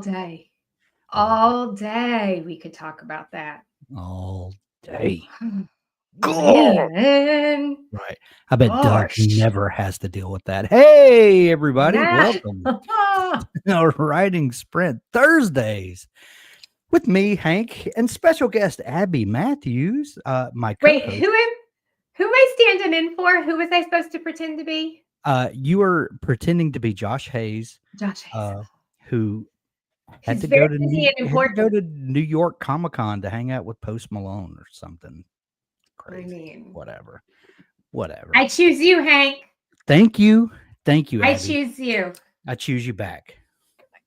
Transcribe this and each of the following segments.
day. all day, All day we could talk about that. all day. God. Man, Right. I bet Doug gosh. never has to deal with that. Hey, everybody. Yeah. Welcome to our Writing Sprint Thursdays with me, Hank, and special guest Abby Matthews, my Wait, co-host. who am I standing in for? Who was I supposed to pretend to be? You were pretending to be Josh Hayes, Josh Hayes. who Who's very busy and Had to go important. to New York Comic Con to hang out with Post Malone or something I crazy. mean, Whatever. I choose you, Hank. Thank you, I Abby. choose you. I choose you back.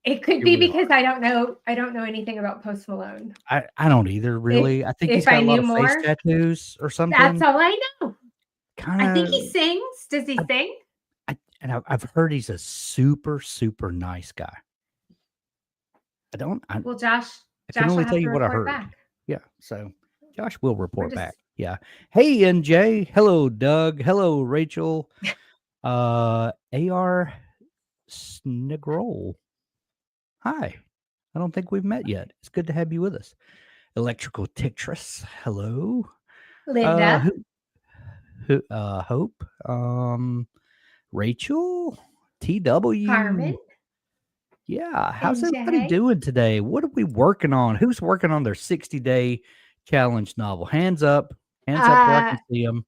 It could Here be we because are. I don't know anything about Post Malone. I don't either, If really. I think he's if I got a lot knew of face more, tattoos or that's something. all I know. I think Kinda he sings. Does he I sing? I've heard he's a super, super nice guy. I don't Well, I can Josh will only tell have to you what I report heard. back. Yeah, so Josh will We're report back. just Yeah. Hey, NJ. Hello, Doug. Hello, Rachel. AR Snigrol. Hi. I don't think we've met yet. It's good to have you with us. Electrical Tictress. Hello. Linda, Hope, Rachel, TW. Carmen, Yeah, how's and everybody Jay. doing today? What are we working on? Who's working on their 60-day challenge novel? Hands up where I Uh, can see them.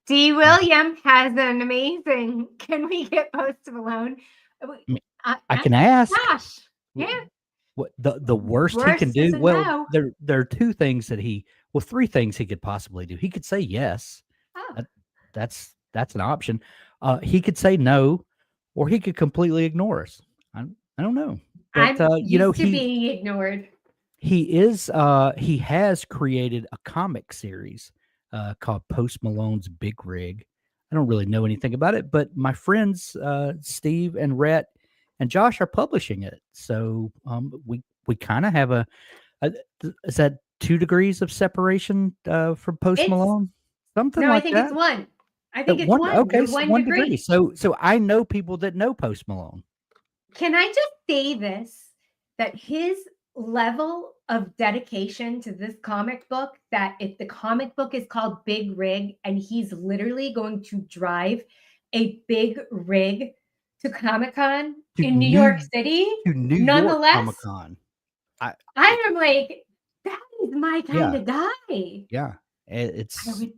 D. William has an amazing. Can we get Post Malone? I Ask can ask. Josh. Yeah. What the worst he can Worst do? is a Well, no. there are two things that three things he could possibly do. He could say yes. Oh, That, that's an option. He could say no, or he could completely ignore us. I don't know, but I'm used to being ignored. he has created a comic series called Post Malone's Big Rig. I don't really know anything about it, but my friends Steve and Rhett and Josh are publishing it. So we kind of have a is that 2 degrees of separation from Post It's Malone, something no, I like think it's that. one. I At think it's one, one. okay, You're so one 1 degree. degree. So I know people that know Post Malone. Can I just say this? That his level of dedication to this comic book, that if the comic book is called Big Rig and he's literally going to drive a big rig to Comic Con to in New York New City, to New York Comic nonetheless, Con. I I am like, that is my kind Yeah, of guy. yeah. I It's would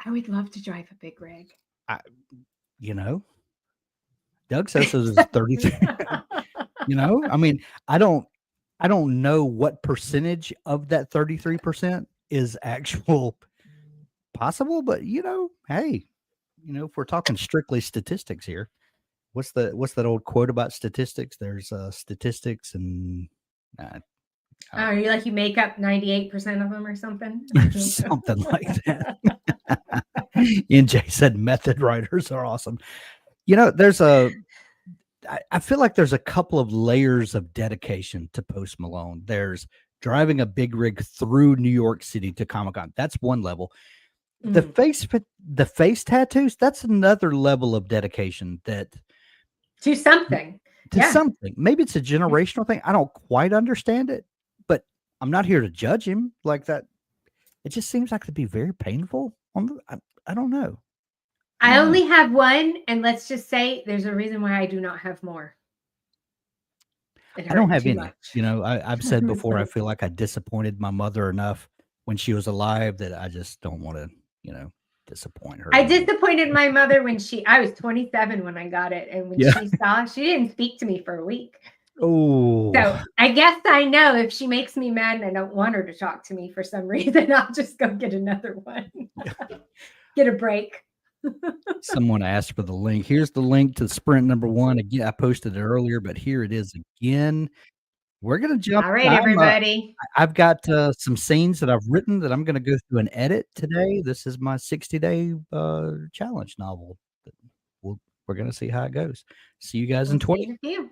I would love to drive a big rig. I, you know, Doug says this is 33. I mean, I don't I don't know what percentage of that 33% is actual possible, but hey, if we're talking strictly statistics here, what's that old quote about statistics? There's statistics and uh, I Oh, don't know. you make up 98% of them or something? Something like that. NJ said method writers are awesome. There's I feel like there's a couple of layers of dedication to Post Malone. There's driving a big rig through New York City to Comic Con. That's one level. Mm. The face tattoos, that's another level of dedication To something. to Yeah. something. Maybe it's a generational thing. I don't quite understand it, but I'm not here to judge him like that. It just seems like to be very painful. I don't know. I I don't know. only have one, and let's just say there's a reason why I do not have more. It I don't hurt have too any. much. I've said before, I feel like I disappointed my mother enough when she was alive that I just don't want to, disappoint her I anymore. disappointed my mother when I was 27 when I got it, and when Yeah. she didn't speak to me for a week. Oh, So I guess I know if she makes me mad and I don't want her to talk to me for some reason, I'll just go get another one. Get a break. someone asked for the link. Here's the link to sprint number 1. Again, I posted it earlier, but here it is again. We're gonna jump All in. right, everybody. I've got some scenes that I've written that I'm gonna go through and edit today. This is my 60-day challenge novel. We're gonna see how it goes. See you guys in We'll 20. see you.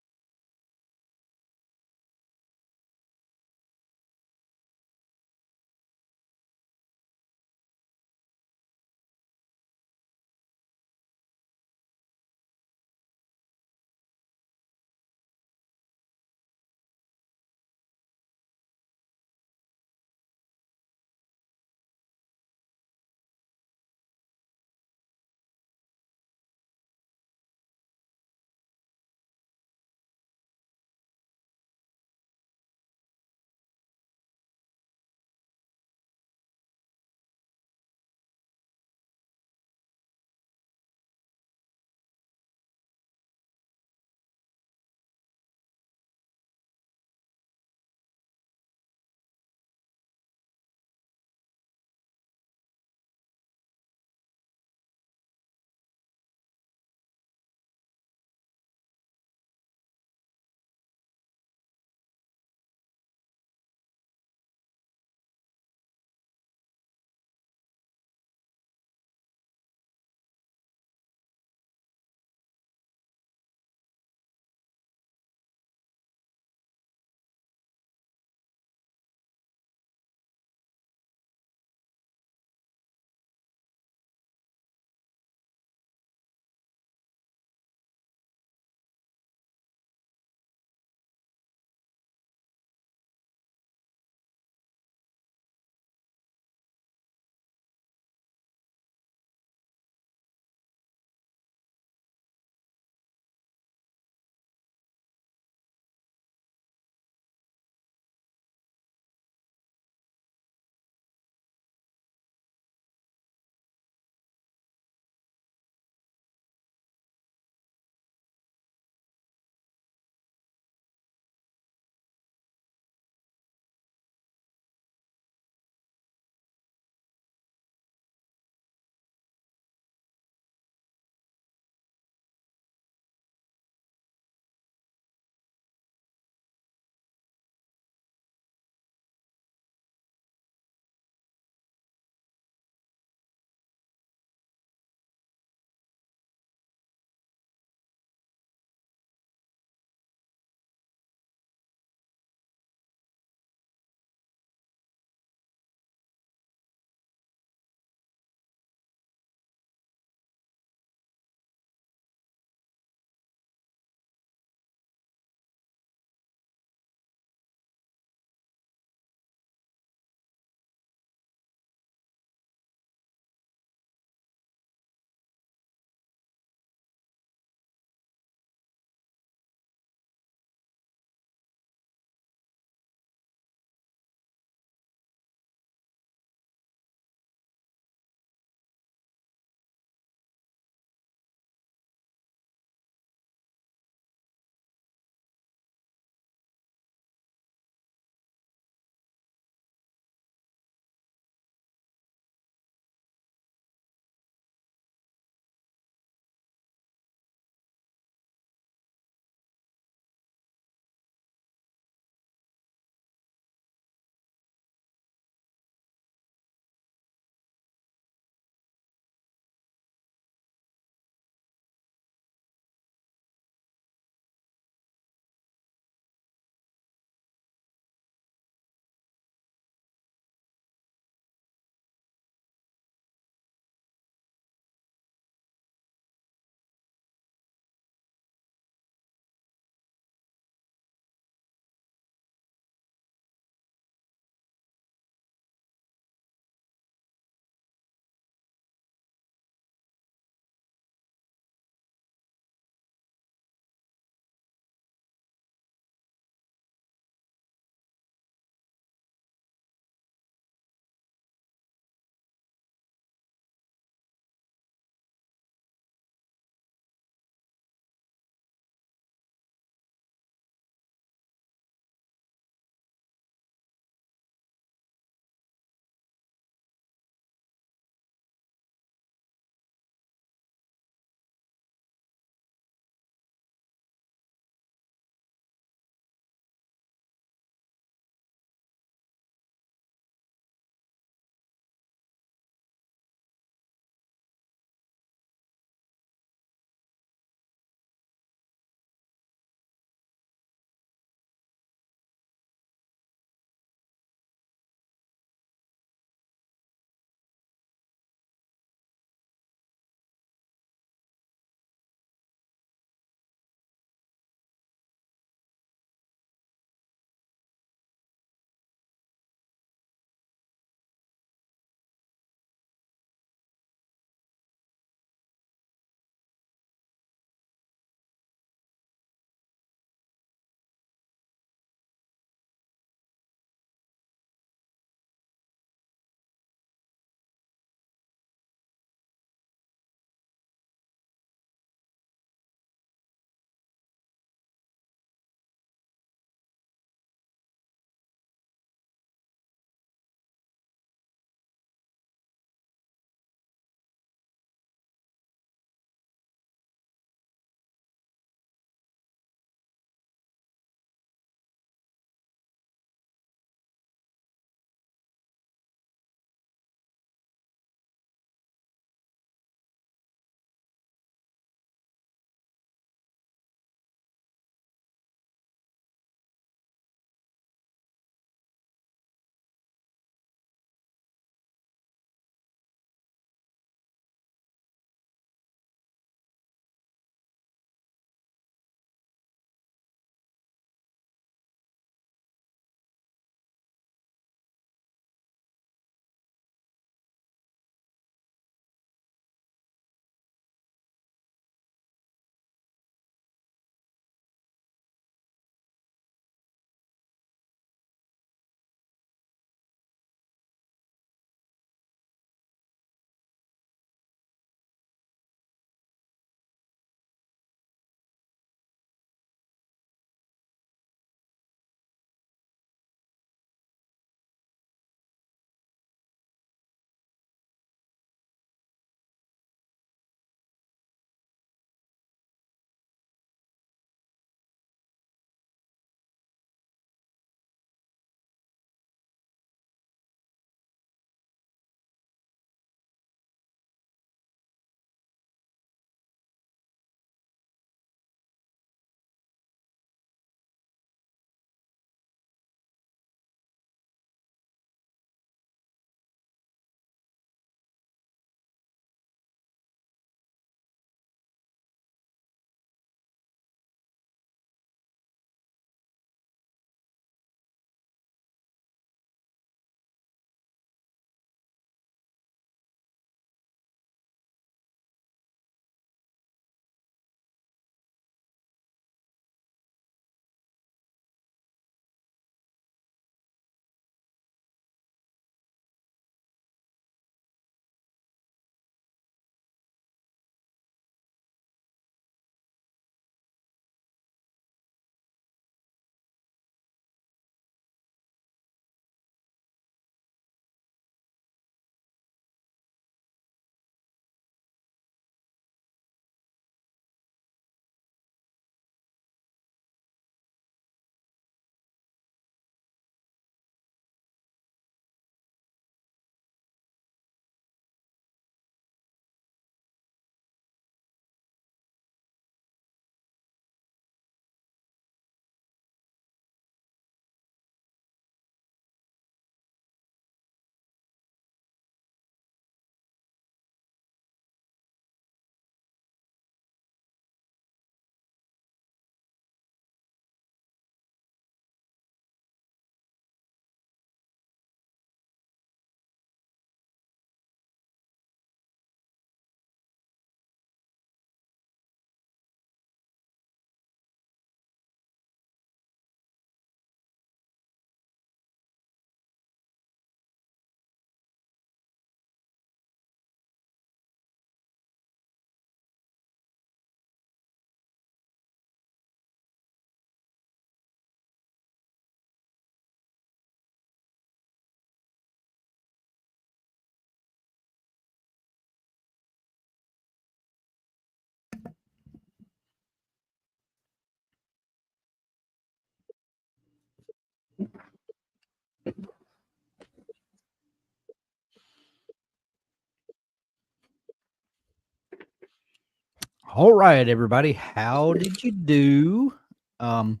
All right, everybody. How did you do? Um,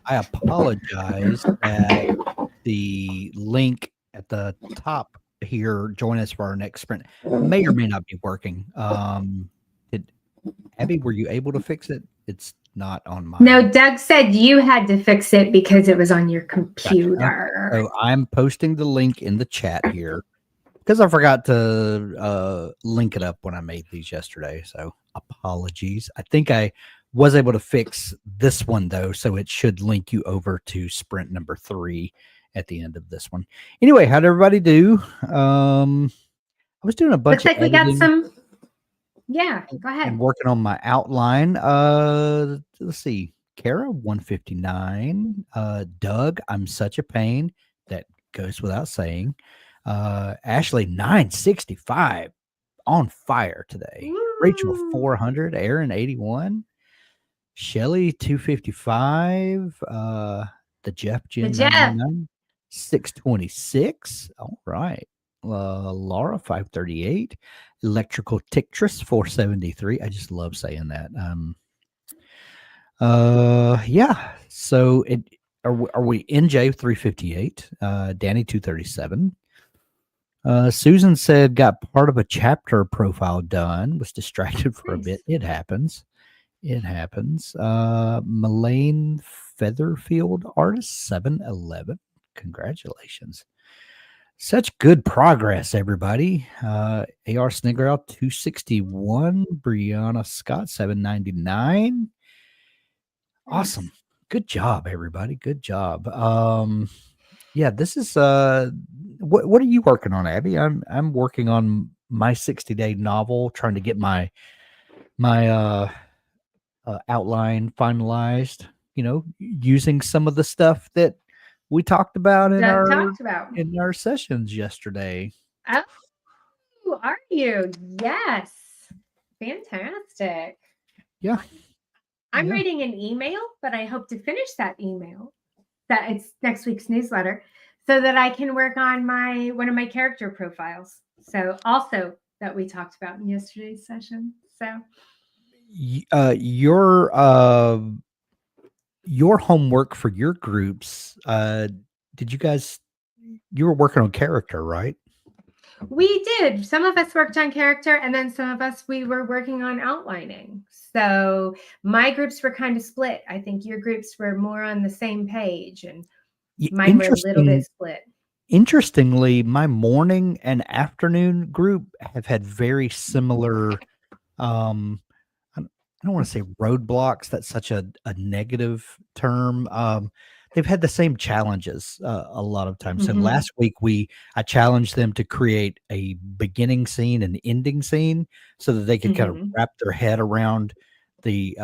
I apologize that the link at the top here, join us for our next sprint, may or may not be working. Did Abby, were you able to fix it? It's not on No, mine. Doug said you had to fix it because it was on your Gotcha. Okay. computer. So I'm posting the link in the chat here because I forgot to link it up when I made these yesterday. So apologies. I think I was able to fix this one though, so it should link you over to sprint number 3 at the end of this one. Anyway, how'd everybody do? I was doing a bunch Looks of like we got editing some. Yeah, go and ahead. working on my outline. Let's see. Kara 159. Doug, I'm such a pain. That goes without saying. Ashley 965 on fire today. Rachel Woo. 400, Aaron 81, Shelly 255, the Jeff The Gen Jeff. 999, 626. All right. Laura 538, Electrical Tictress 473. I just love saying that. Yeah. So it are we NJ 358, Danny 237. Susan said, got part of a chapter profile done, was distracted for a bit. Nice. It happens. It happens. Melaine Featherfield, artist 711. Congratulations. Such good progress, everybody. AR Sniggerl 261, Brianna Scott 799. Awesome. Nice. Good job, everybody. Good job. Yeah, this is what are you working on, Abby? I'm working on my 60-day novel, trying to get my outline finalized, using some of the stuff that we talked about Doug talked about. in our sessions yesterday. Oh, are you? Yes. Fantastic. Yeah. I'm Yeah. writing an email, but I hope to finish that email. That it's next week's newsletter, so that I can work on one of my character profiles. So also that we talked about in yesterday's session. So Your homework for your groups, did you were working on character, right? we did. Some of us worked on character, and then some of us we were working on outlining. So my groups were kind of split. I think your groups were more on the same page, and mine were a little bit split. Interestingly, my morning and afternoon group have had very similar, um, I don't want to say roadblocks. That's such a negative term. They've had the same challenges a lot of times. So Mm-hmm. last week I challenged them to create a beginning scene and ending scene so that they could kind of Mm-hmm. wrap their head around the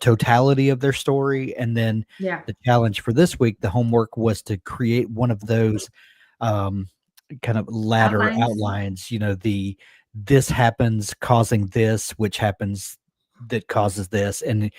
totality of their story. And then Yeah. the challenge for this week, the homework was to create one of those um, kind of ladder Outlines. outlines. This happens causing this, which happens that causes this, and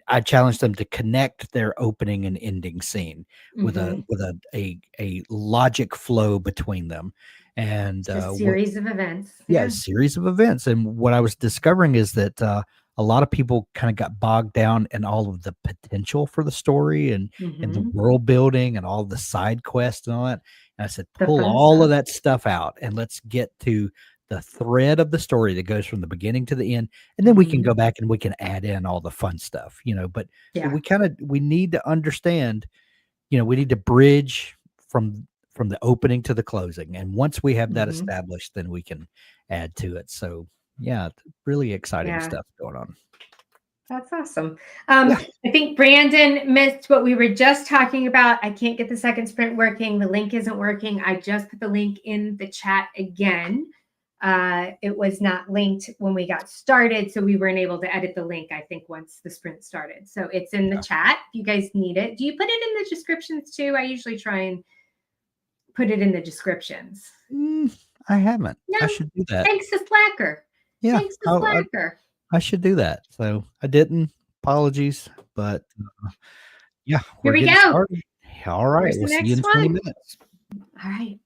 I challenged them to connect their opening and ending scene with Mm-hmm. a logic flow between them, and It's a series of events. yeah, a Yeah. series of events. And what I was discovering is that a lot of people kind of got bogged down in all of the potential for the story and the Mm-hmm. world building and all the side quests and all that. And I said, The pull fun all of stuff. that stuff out and let's get to the thread of the story that goes from the beginning to the end. And then we can Mm-hmm. go back and we can add in all the fun stuff, but Yeah. we need to understand, we need to bridge from the opening to the closing. And once we have that Mm-hmm. established, then we can add to it. So yeah, really exciting Yeah. stuff going on. That's awesome. Yeah. I think Brandon missed what we were just talking about. I can't get the second sprint working. The link isn't working. I just put the link in the chat again. It was not linked when we got started, so we weren't able to edit the link, I think, once the sprint started. So it's in the chat if you guys need it. Do you put it in the descriptions too? I usually try and put it in the descriptions. I haven't. No, I should do that. thanks to Slacker. Yeah, Thanks to Slacker. I should do that. So I didn't. Apologies, but yeah, Here we're we getting go. started. All right, Here's the we'll see you next in 20 one. minutes. All right.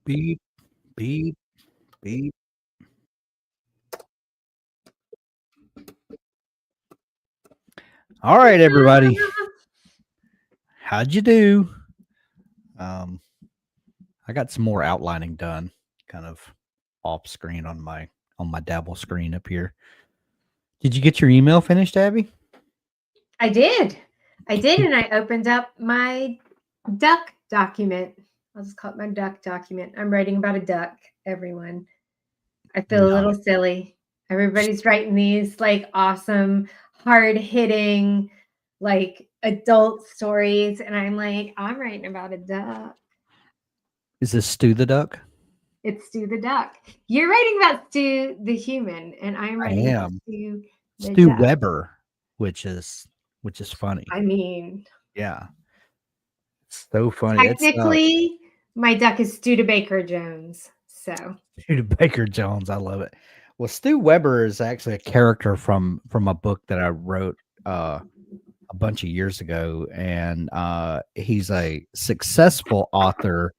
beep, beep, beep. All right, everybody. How'd you do? I got some more outlining done, kind of off screen on my Dabble screen up here. Did you get your email finished, Abby? I did. And I opened up my duck document. I'll just call it my duck document. I'm writing about a duck, everyone. I feel a No. little silly. Everybody's writing these like awesome, hard hitting, like adult stories. And I'm like, I'm writing about a duck. Is this Stu the Duck? It's Stu the duck. You're writing about Stu the human, and I'm I writing about am. Stu the Stu duck. Weber, which is funny. I mean, Yeah. So funny. technically, my duck is Studebaker Jones. So Stu Baker Jones. I love it. Well, Stu Weber is actually a character from a book that I wrote a bunch of years ago, and he's a successful author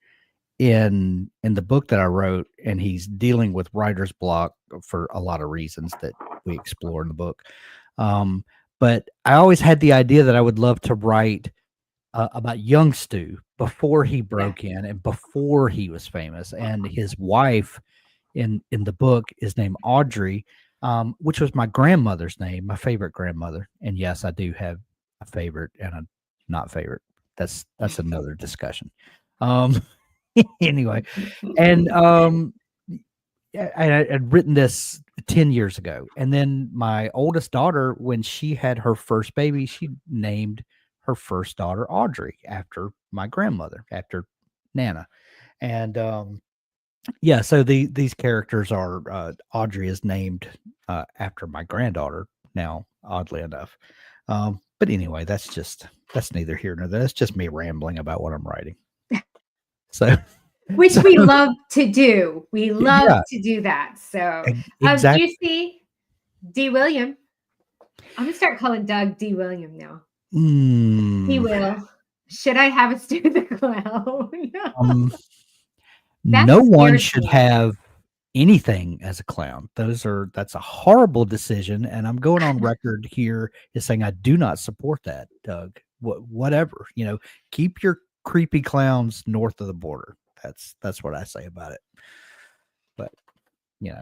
in the book that I wrote, and he's dealing with writer's block for a lot of reasons that we explore in the book. But I always had the idea that I would love to write about young Stu before he broke in and before he was famous, and his wife in the book is named Audrey, which was my grandmother's name, my favorite grandmother. And yes, I do have a favorite and a not favorite. That's another discussion. Anyway, and I had written this 10 years ago, and then my oldest daughter, when she had her first baby, she named her first daughter Audrey after my grandmother, after Nana. And yeah, so these characters are Audrey is named after my granddaughter now, oddly enough. But anyway, that's neither here nor there. That's just me rambling about what I'm writing. So which we love to do. We love yeah, to do that. So exactly. you see D. William. I'm gonna start calling Doug D. William now. He will. Should I have a Stu the Clown? No one scares should me. have anything as a clown. That's a horrible decision, and I'm going on record here as saying I do not support that, Doug. Whatever, keep your creepy clowns north of the border. That's what I say about it. But do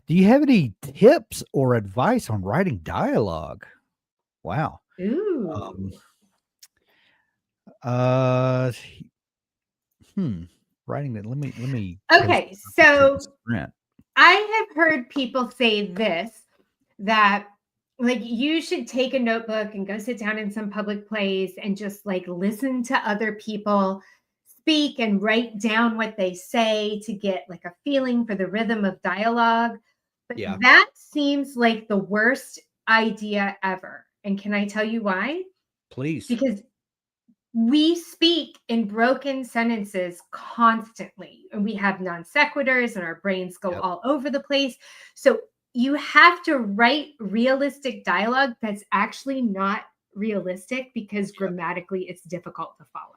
you have any tips or advice on writing dialogue? Wow. Ooh. Writing that. Let me. Okay, so I have heard people say this, that like you should take a notebook and go sit down in some public place and just like listen to other people speak and write down what they say to get like a feeling for the rhythm of dialogue. But Yeah. that seems like the worst idea ever. And can I tell you why? Please. Because we speak in broken sentences constantly, and we have non sequiturs, and our brains go all over the place. So you have to write realistic dialogue that's actually not realistic, because grammatically it's difficult to follow.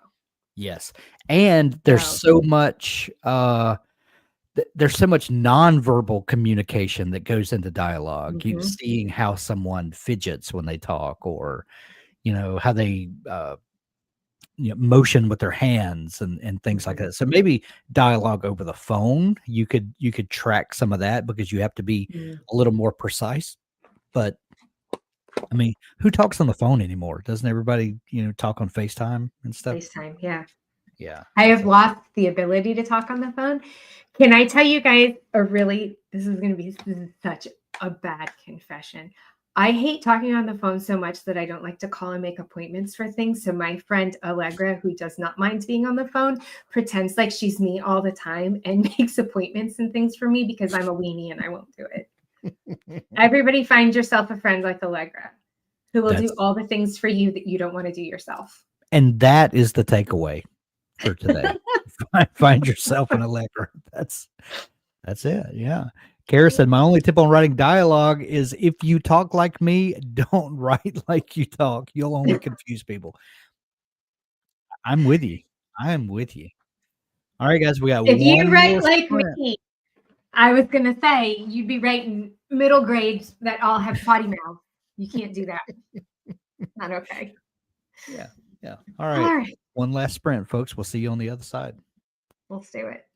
Yes. And there's so much nonverbal communication that goes into dialogue. You seeing how someone fidgets when they talk, or how they motion with their hands and things like that. So maybe dialogue over the phone, you could track some of that, because you have to be a little more precise. But I mean, who talks on the phone anymore? Doesn't everybody, talk on FaceTime and stuff? FaceTime, yeah. Yeah. I have lost the ability to talk on the phone. Can I tell you guys this is such a bad confession. I hate talking on the phone so much that I don't like to call and make appointments for things. So my friend Allegra, who does not mind being on the phone, pretends like she's me all the time and makes appointments and things for me, because I'm a weenie and I won't do it. Everybody find yourself a friend like Allegra, who will do all the things for you that you don't want to do yourself. And that is the takeaway for today. Find yourself an Allegra. That's it. Yeah. Kara said, my only tip on writing dialogue is, if you talk like me, don't write like you talk. You'll only confuse people. I'm with you. I am with you. All right, guys, we got If you one write more like sprint. me, I was gonna say you'd be writing middle grades that all have potty mouths. You can't do that. Not okay. Yeah. Yeah. All All right. right, One last sprint, folks. We'll see you on the other side. let's do it.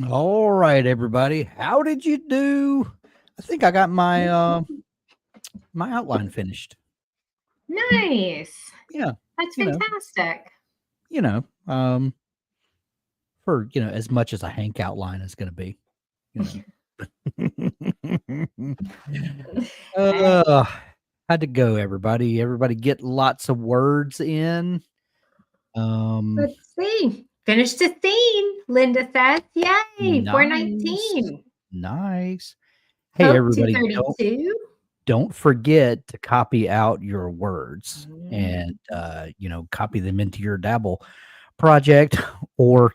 All right, everybody. How did you do? I think I got my outline finished. Nice. Yeah, That's you know, fantastic. you know, for as much as a Hank outline is going to be, you know. Hey, uh, how'd it go, everybody? Everybody get lots of words in. Um, let's see. Finished the scene, Linda says. Yay, nice, 419. nice. Hey, Hope everybody, 232. don't forget to copy out your words Mm, and copy them into your Dabble project or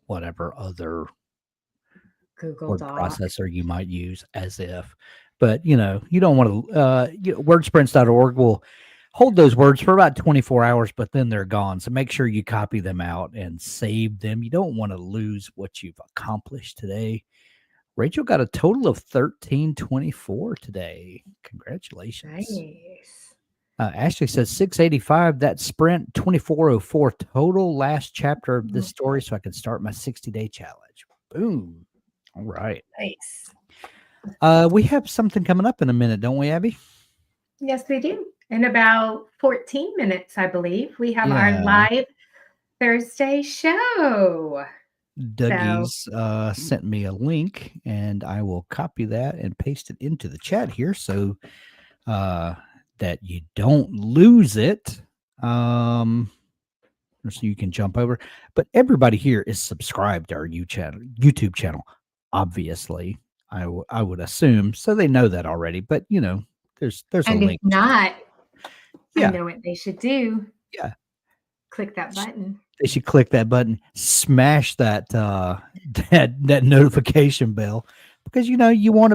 whatever other Google word Doc. processor you might use as if. But you don't want to wordsprints.org will hold those words for about 24 hours, but then they're gone. So make sure you copy them out and save them. You don't want to lose what you've accomplished today. Rachel got a total of 1324 today. Congratulations. Nice. Ashley says 685. That sprint 2404 total. Last chapter of this story, so I can start my 60-day challenge. Boom. All right. Nice. We have something coming up in a minute, don't we, Abby? Yes, we do. In about 14 minutes, I believe, we have our Yeah. live Thursday show. So, Dougie's sent me a link, and I will copy that and paste it into the chat here so that you don't lose it. So you can jump over. But everybody here is subscribed to our YouTube channel. Obviously, I would assume so. They know that already. But there's a and if link. not, I Yeah, know what they should do. yeah. Click that button. They should click that button, smash that that notification bell because you want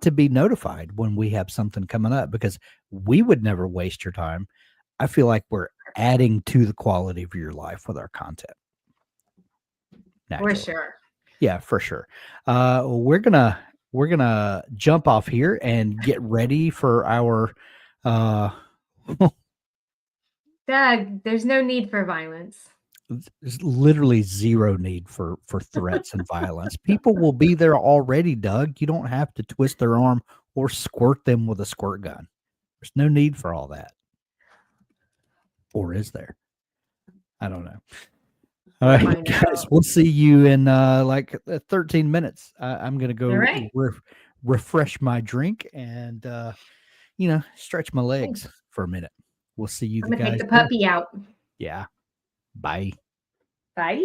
to be notified when we have something coming up because we would never waste your time. I feel like we're adding to the quality of your life with our content. For Naturally. sure. Yeah, for sure. We're gonna jump off here and get ready for our uh Doug, there's no need for violence. there's literally zero need for threats and violence. People will be there already, Doug. You don't have to twist their arm or squirt them with a squirt gun. There's no need for all that. Or is there? I don't know. All We'll right, find guys, out. we'll see you in 13 minutes. I'm gonna All go right. refresh my drink and stretch my Okay. legs for a minute. We'll see you I'm the going to take guys the there. puppy out. Yeah. Bye. Bye.